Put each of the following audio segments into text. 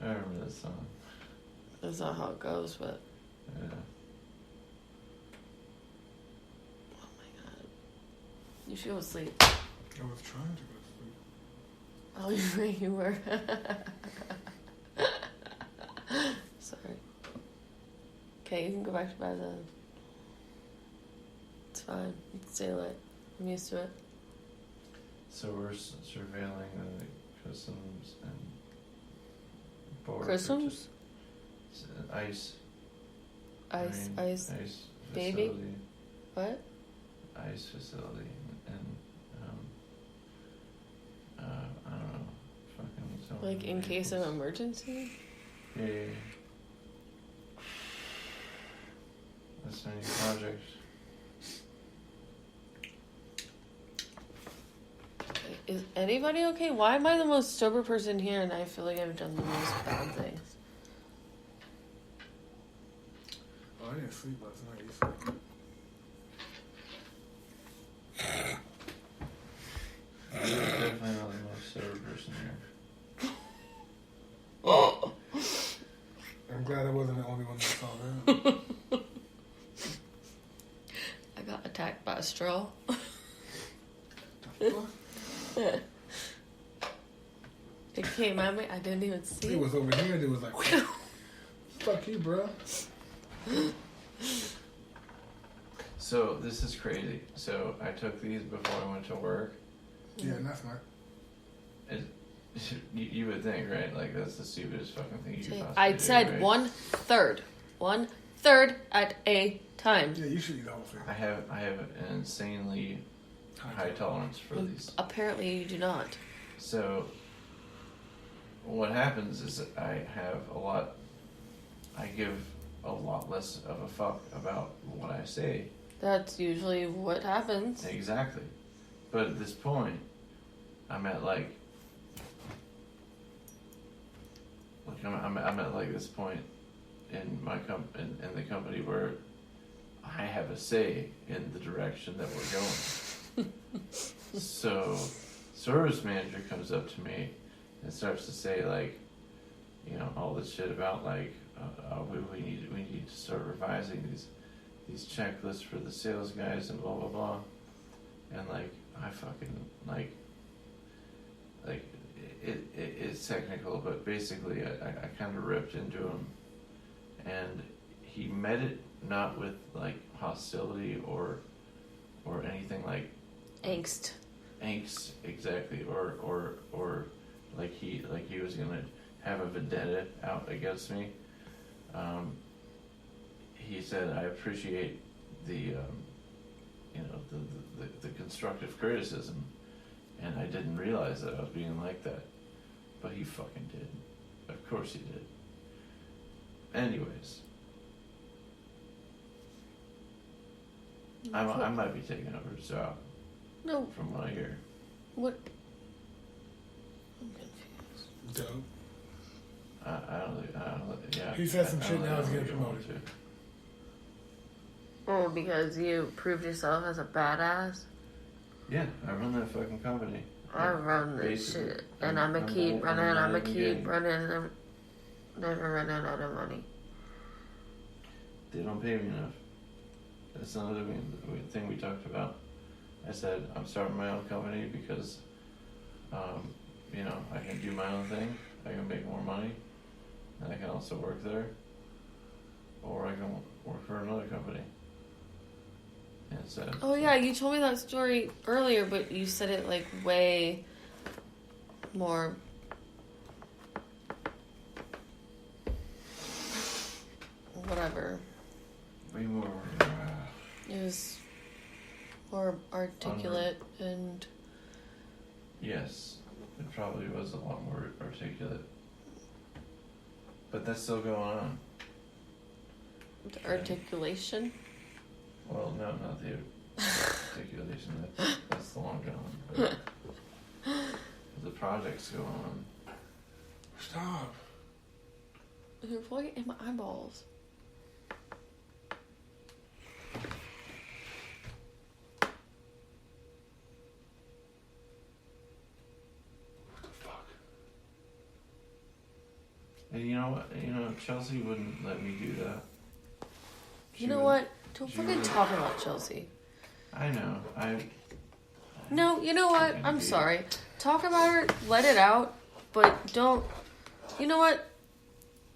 I remember that song. That's not how it goes, but... Yeah. Oh my god. You should go to sleep. I was trying to go to sleep. Oh, you were. Sorry. Okay, you can go back to bed then. It's fine. It's daylight. I'm used to it. So we're surveilling the customs and border. Christmas? Ice. Ice. Baby? Facility. What? Ice facility and I don't know, fucking something. Like in case of emergency? Yeah. That's a new project. Is anybody okay? Why am I the most sober person here and I feel like I've done the most bad things? Oh, I didn't sleep last night. You slept. You're definitely not the most sober person here. I'm glad I wasn't the only one that saw that. I got attacked by a straw. The fuck? It came at me. I didn't even see It it. was over here and it was like, fuck you, bro. So this is crazy. So I took these before I went to work. Yeah, and that's not. You would think, right? Like that's the stupidest fucking thing you could possibly I do, said right? 1/3. 1/3 at a time. Yeah, you should eat the whole thing. I have an insanely high tolerance for these. Apparently you do not. So what happens is that I give a lot less of a fuck about what I say. That's usually what happens. Exactly. But at this point, I'm at like I'm at like this point in my in the company where I have a say in the direction that we're going. So, service manager comes up to me and starts to say like, you know, all this shit about like, we need to start revising these checklists for the sales guys and blah blah blah, and like I fucking like it's technical, but basically I kind of ripped into him, and he met it not with like hostility or anything like Angst, exactly, or like he was gonna have a vendetta out against me. He said, I appreciate the the constructive criticism, and I didn't realize that I was being like that, but he fucking did. Of course he did. Anyways, I might be taking over his job. No. From what I hear. What? I'm confused. Dope. I don't yeah. He said some shit, now he's getting promoted. promoted. Oh, because you proved yourself as a badass? Yeah, I run that fucking company. I run this shit. And I'm gonna keep running, I'm gonna keep running, and I'm never running out of money. They don't pay me enough. That's another thing we talked about. I said, I'm starting my own company because, you know, I can do my own thing, I can make more money, and I can also work there, or I can work for another company. And so, Oh yeah, you told me that story earlier, but you said it like way more. Whatever. way more. It was more articulate and. Yes, it probably was a lot more articulate. But that's still going on. The articulation? Well, no, not the articulation. That's the long gone. But the projects go on. Stop. You're pulling it in my eyeballs. And you know what? Chelsea wouldn't let me do that. You know what? Don't fucking talk about Chelsea. I know. No, you know what? I'm sorry. Talk about her, let it out, but don't... You know what?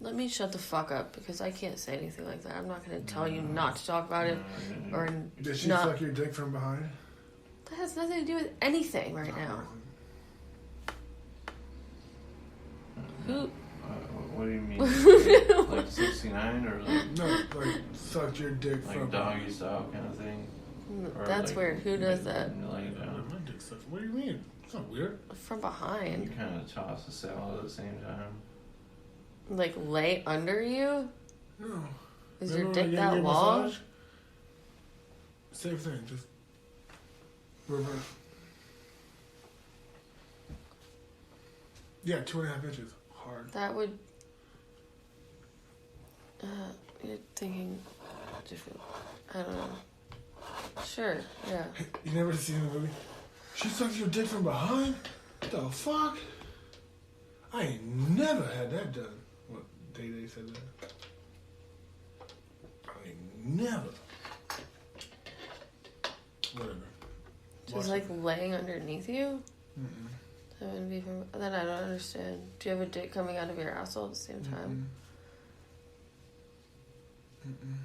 Let me shut the fuck up, because I can't say anything like that. I'm not going to tell you not to talk about it, or Did she not... suck your dick from behind? That has nothing to do with anything right now. Who... What do you mean? Like 69 or like... No, like sucked your dick like from doggy behind. style kind of thing? Or That's like weird. Who does that? Laying down. My dick sucked. What do you mean? It's not weird. From You behind. kind of toss a salad at the same time. Like, lay under you? No. Is Remember your when dick I gave that you a long? massage? Same thing, just reverse. Yeah, 2.5 inches. Hard. That would... you're thinking different. I don't know. Sure, yeah. You never seen the movie? She sucked your dick from behind? What the fuck? I ain't never had that done. What, Day said that? I ain't never. Whatever. She's like laying underneath you? Mm-mm. That wouldn't be from... Then I don't understand. Do you have a dick coming out of your asshole at the same time? Mm-mm.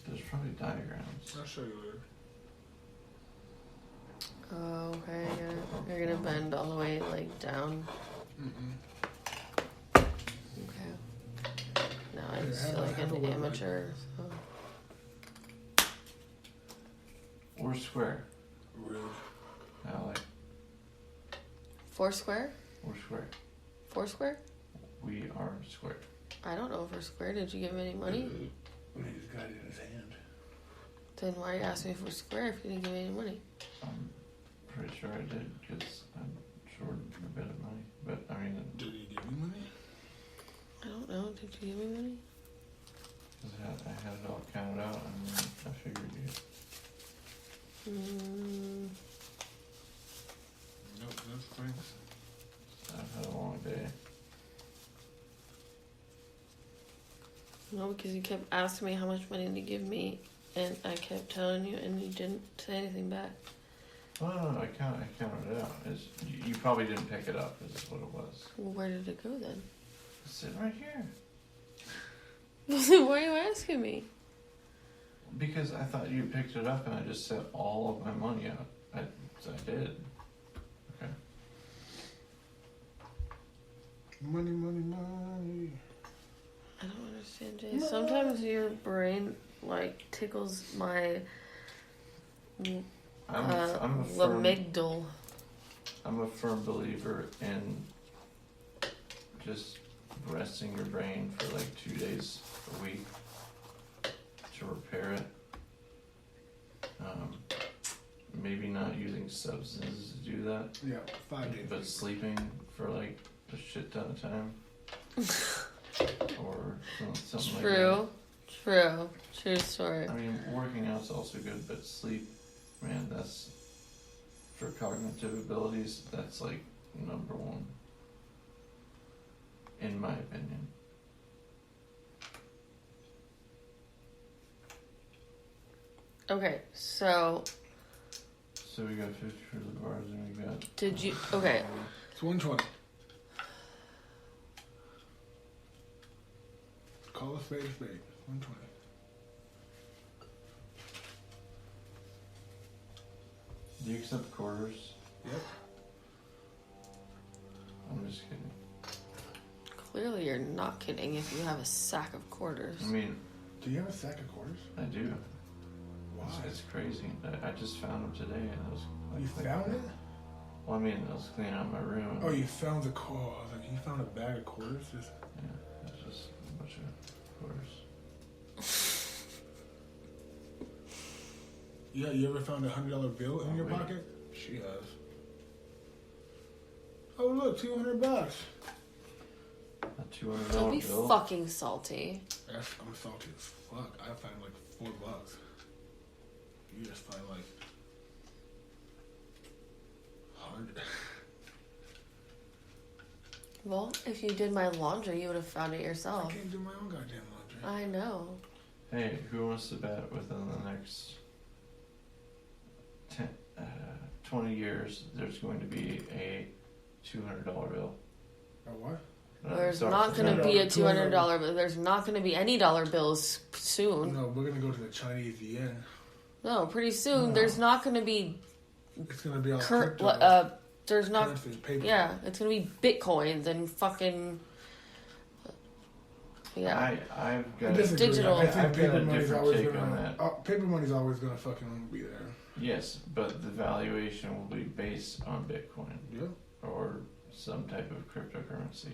There's probably diagrams. I'll show you later. Oh, okay. You're gonna bend all the way, like, down. Mm-mm. Okay. Now I just feel like an amateur. So. Or square. Rude. I like. Four square? Or square. Four square? We are square. I don't know if we're square. Did you give me any money? When he just got it in his hand. Then why you ask me if we're square if you didn't give me any money? I'm pretty sure I did, because I'm short a bit of money. But, I mean... Did he give you money? I don't know. Did you give me money? I had it all counted out, and then I figured you... Nope, that's thanks. I've had a long day. No, because you kept asking me how much money to give me, and I kept telling you, and you didn't say anything back. Well, no, I counted it out. You probably didn't pick it up, is what it was. Well, where did it go then? It's sitting right here. Why are you asking me? Because I thought you picked it up and I just set all of my money out. I did. Okay. Money, money, money. I don't understand, Jay. Sometimes your brain, like, tickles my I'm a firm believer in just resting your brain for like 2 days a week to repair it. Maybe not using substances to do that. Yeah, 5 days. But sleeping for like a shit ton of time. Or something like that. True story. I mean, working out's also good, but sleep, man, that's, for cognitive abilities, that's like number one. In my opinion. Okay, so we got 50 for the bars and we got... did you... Okay. It's 120. Call a spade a spade. 120. Do you accept quarters? Yep. I'm just kidding. Clearly you're not kidding if you have a sack of quarters. I mean... Do you have a sack of quarters? I do. Why? It's crazy. I just found them today and I was... You found it? Well, I mean, I was cleaning out my room. Oh, you found the core. I was like, you found a bag of quarters? Just... Yeah, it's just a bunch of quarters. Yeah, you ever found $100 bill in your Wait. pocket? She has. Oh, look, $200. A $200 Don't be bill. fucking salty. I'm salty as fuck. I found like $4. You just find like 100. Well, if you did my laundry, you would have found it yourself. I can't do my own goddamn laundry. I know. Hey, who wants to bet within the next 20 years there's going to be a $200 bill? A what? There's not going to be a $200 bill. There's not going to be any dollar bills soon. No, we're going to go to the Chinese yen. No, pretty soon. No. There's not going to be... It's going to be all crypto. There's not... Currency, paper. Yeah, it's going to be bitcoins and fucking... Yeah. I've got digital. I think I've got paper a money's different always take on gonna. that. Paper money's always gonna fucking be there. Yes, but the valuation will be based on Bitcoin Yeah. or some type of cryptocurrency.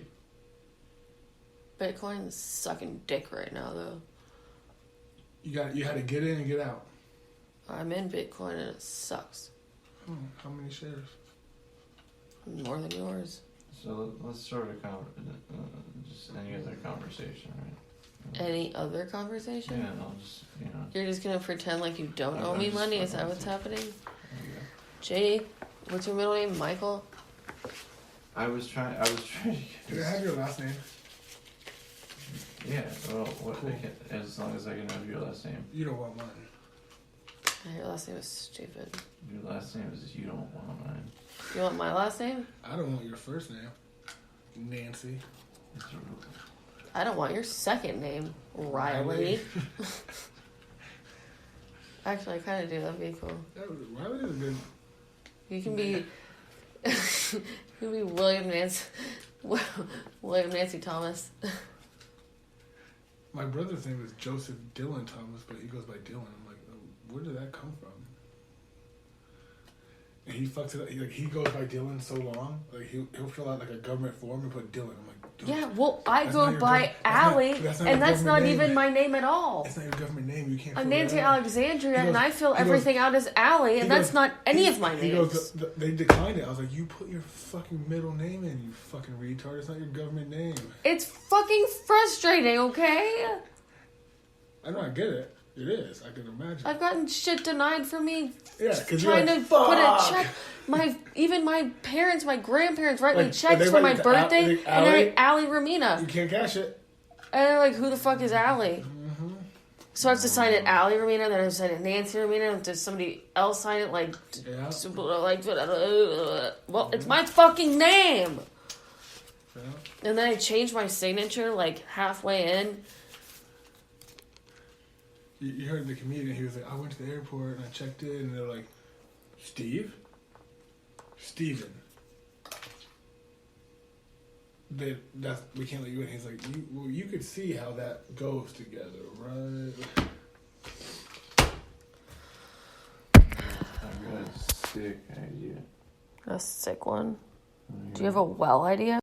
Bitcoin's sucking dick right now, though. You had to get in and get out. I'm in Bitcoin and it sucks. How many shares? More than yours. So let's start just any other conversation, right? Any other conversation? Yeah, I'll just, You're just gonna pretend like you don't owe I'm me just money? Is that fucking what's happening? there you go. Jay, what's your middle name? Michael? I was trying to get Do I have your last name? Yeah, well, Cool. as long as I can have your last name. You don't want mine. Your last name is stupid. Your last name is you don't want mine. You want my last name? I don't want your first name. Nancy. I don't want your second name. Riley. Actually, I kind of do. That'd be cool. Riley is a good. You can be... you can be William Nancy Thomas. My brother's name is Joseph Dylan Thomas, but he goes by Dylan. I'm like, where did that come from? And he fucks it up. He goes by Dylan so long. Like he'll fill out like a government form and put Dylan. I'm like, dude, Yeah, well, I that's go not your by Allie, that's not and your that's not government even name. my name at all. It's not your government name. You can't. I'm fill Nancy that out. Alexandria, He and goes- I fill he goes- everything out as Allie, and that's not any of my He names. goes, they declined it. I was like, you put your fucking middle name in, you fucking retard. It's not your government name. It's fucking frustrating, okay? I know, I get it. It is. I can imagine. I've gotten shit denied for me Yeah, because trying you're to like, put a "Fuck." check. Even my parents, my grandparents write me Like, checks they for my write it to birthday, and Allie? they're like, Allie Romina. You can't cash it. And they're like, who the fuck is Allie? Mm-hmm. So I have to sign it Allie Romina, then I have to sign it Nancy Romina, and does somebody else sign it? Yeah. Well, it's my fucking name! Yeah. And then I changed my signature like halfway in. You heard the comedian, he was like, I went to the airport and I checked in, and they're like, Steve? Steven. We can't let you in. He's like, you could see how that goes together, right? I've got a sick idea. A sick one. Do you have a well idea?